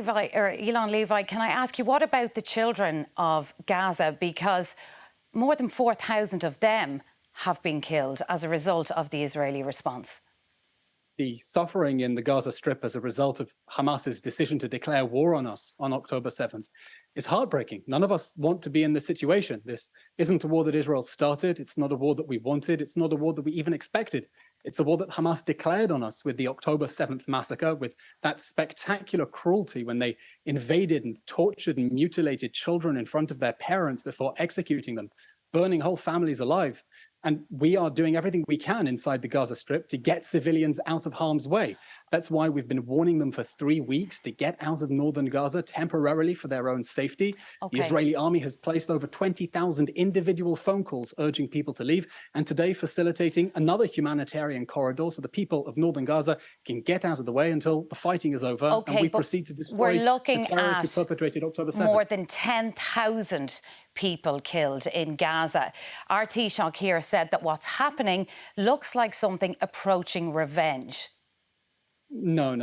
Eylon Levy, can I ask you, what about the children of Gaza? Because more than 4,000 of them have been killed as a result of the Israeli response. The suffering in the Gaza Strip as a result of Hamas's decision to declare war on us on October 7th is heartbreaking. None of us want to be in this situation. This isn't a war that Israel started. It's not a war that we wanted. It's not a war that we even expected. It's a war that Hamas declared on us with the October 7th massacre, with that spectacular cruelty when they invaded and tortured and mutilated children in front of their parents before executing them, burning whole families alive. And we are doing everything we can inside the Gaza Strip to get civilians out of harm's way. That's why we've been warning them for 3 weeks to get out of northern Gaza temporarily for their own safety. Okay. The Israeli army has placed over 20,000 individual phone calls urging people to leave, and today facilitating another humanitarian corridor so the people of northern Gaza can get out of the way until the fighting is over and we proceed to destroy the terrorists who perpetrated October 7th. More than 10,000 people killed in Gaza. Our Taoiseach here said that what's happening looks like something approaching revenge. No.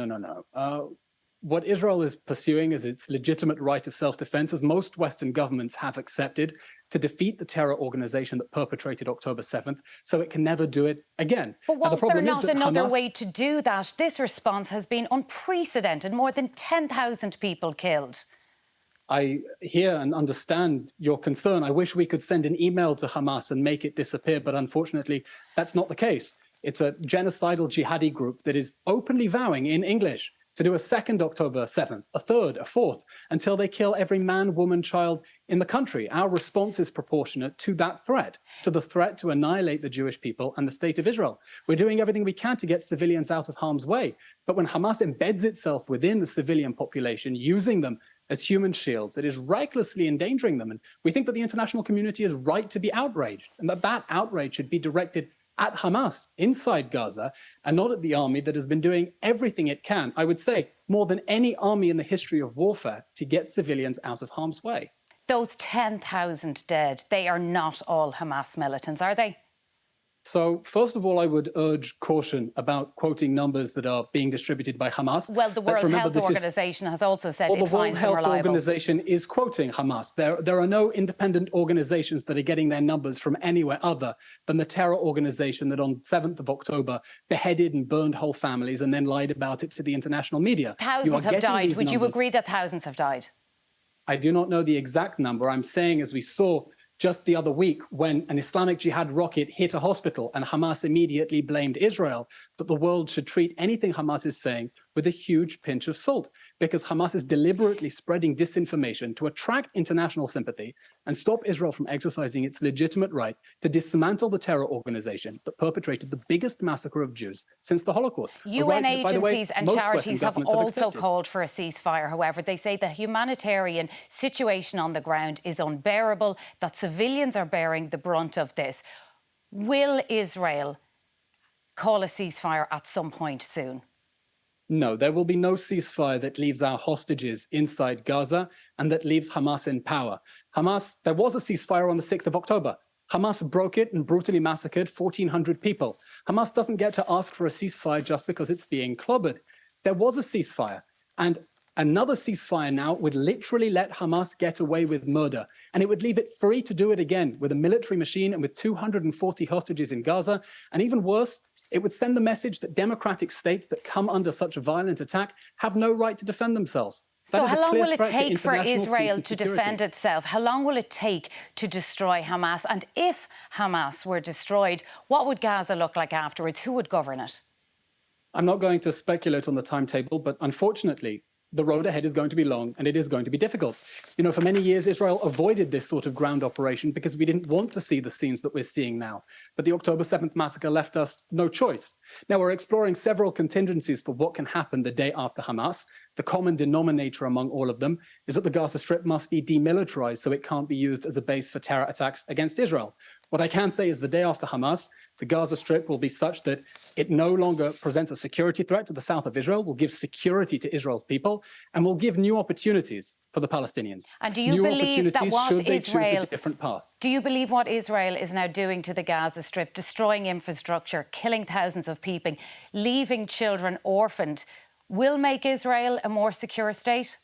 What Israel is pursuing is its legitimate right of self-defense, as most Western governments have accepted, to defeat the terror organization that perpetrated October 7th, so it can never do it again. But was there not another way to do that? This response has been unprecedented. More than 10,000 people killed. I hear and understand your concern. I wish we could send an email to Hamas and make it disappear, but unfortunately, that's not the case. It's a genocidal jihadi group that is openly vowing in English to do a second October 7th, a third, a fourth, until they kill every man, woman, child in the country. Our response is proportionate to that threat, to the threat to annihilate the Jewish people and the state of Israel. We're doing everything we can to get civilians out of harm's way. But when Hamas embeds itself within the civilian population, using them as human shields, it is recklessly endangering them. And we think that the international community is right to be outraged, and that outrage should be directed at Hamas inside Gaza and not at the army that has been doing everything it can, I would say, more than any army in the history of warfare, to get civilians out of harm's way. Those 10,000 dead, they are not all Hamas militants, are they? So, first of all, I would urge caution about quoting numbers that are being distributed by Hamas. Well, the World Health Organization has also said it finds them reliable. The World Health Organization is quoting Hamas. There are no independent organizations that are getting their numbers from anywhere other than the terror organization that on 7th of October beheaded and burned whole families and then lied about it to the international media. Thousands have died. Would you agree that thousands have died? I do not know the exact number. I'm saying, as we saw just the other week, when an Islamic Jihad rocket hit a hospital and Hamas immediately blamed Israel, that the world should treat anything Hamas is saying with a huge pinch of salt, because Hamas is deliberately spreading disinformation to attract international sympathy and stop Israel from exercising its legitimate right to dismantle the terror organization that perpetrated the biggest massacre of Jews since the Holocaust. UN agencies and charities have also called for a ceasefire. However, they say the humanitarian situation on the ground is unbearable, that civilians are bearing the brunt of this. Will Israel call a ceasefire at some point soon? No, there will be no ceasefire that leaves our hostages inside Gaza and that leaves Hamas in power. There was a ceasefire on the 6th of October. Hamas broke it and brutally massacred 1,400 people. Hamas doesn't get to ask for a ceasefire just because it's being clobbered. There was a ceasefire, and another ceasefire now would literally let Hamas get away with murder, and it would leave it free to do it again with a military machine and with 240 hostages in Gaza, and even worse, it would send the message that democratic states that come under such a violent attack have no right to defend themselves. So how long will it take for Israel to defend itself? How long will it take to destroy Hamas? And if Hamas were destroyed, what would Gaza look like afterwards? Who would govern it? I'm not going to speculate on the timetable, but unfortunately, the road ahead is going to be long and it is going to be difficult. You know, for many years, Israel avoided this sort of ground operation because we didn't want to see the scenes that we're seeing now. But the October 7th massacre left us no choice. Now, we're exploring several contingencies for what can happen the day after Hamas. The common denominator among all of them is that the Gaza Strip must be demilitarized so it can't be used as a base for terror attacks against Israel. What I can say is the day after Hamas, the Gaza Strip will be such that it no longer presents a security threat to the south of Israel, will give security to Israel's people, and will give new opportunities for the Palestinians. And do you believe that what Israel, choose a different path? Do you believe what Israel is now doing to the Gaza Strip, destroying infrastructure, killing thousands of people, leaving children orphaned, will make Israel a more secure state?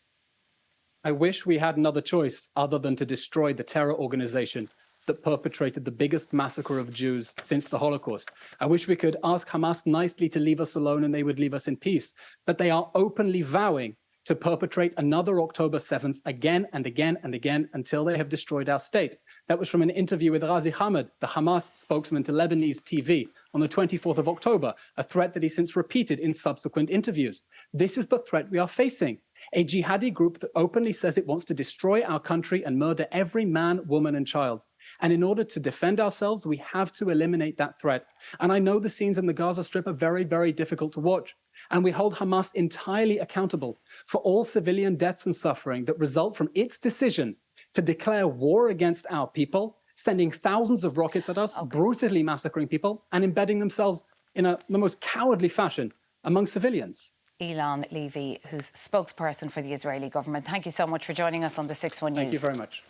I wish we had another choice other than to destroy the terror organization that perpetrated the biggest massacre of Jews since the Holocaust. I wish we could ask Hamas nicely to leave us alone and they would leave us in peace. But they are openly vowing to perpetrate another October 7th again and again and again until they have destroyed our state. That was from an interview with Ghazi Hamad, the Hamas spokesman to Lebanese TV, on the 24th of October, a threat that he since repeated in subsequent interviews. This is the threat we are facing. A jihadi group that openly says it wants to destroy our country and murder every man, woman, and child. And in order to defend ourselves, we have to eliminate that threat. And I know the scenes in the Gaza Strip are very, very difficult to watch. And we hold Hamas entirely accountable for all civilian deaths and suffering that result from its decision to declare war against our people, sending thousands of rockets at us, brutally massacring people, and embedding themselves in the most cowardly fashion among civilians. Eylon Levy, who's spokesperson for the Israeli government. Thank you so much for joining us on the 6-1 News. Thank you very much.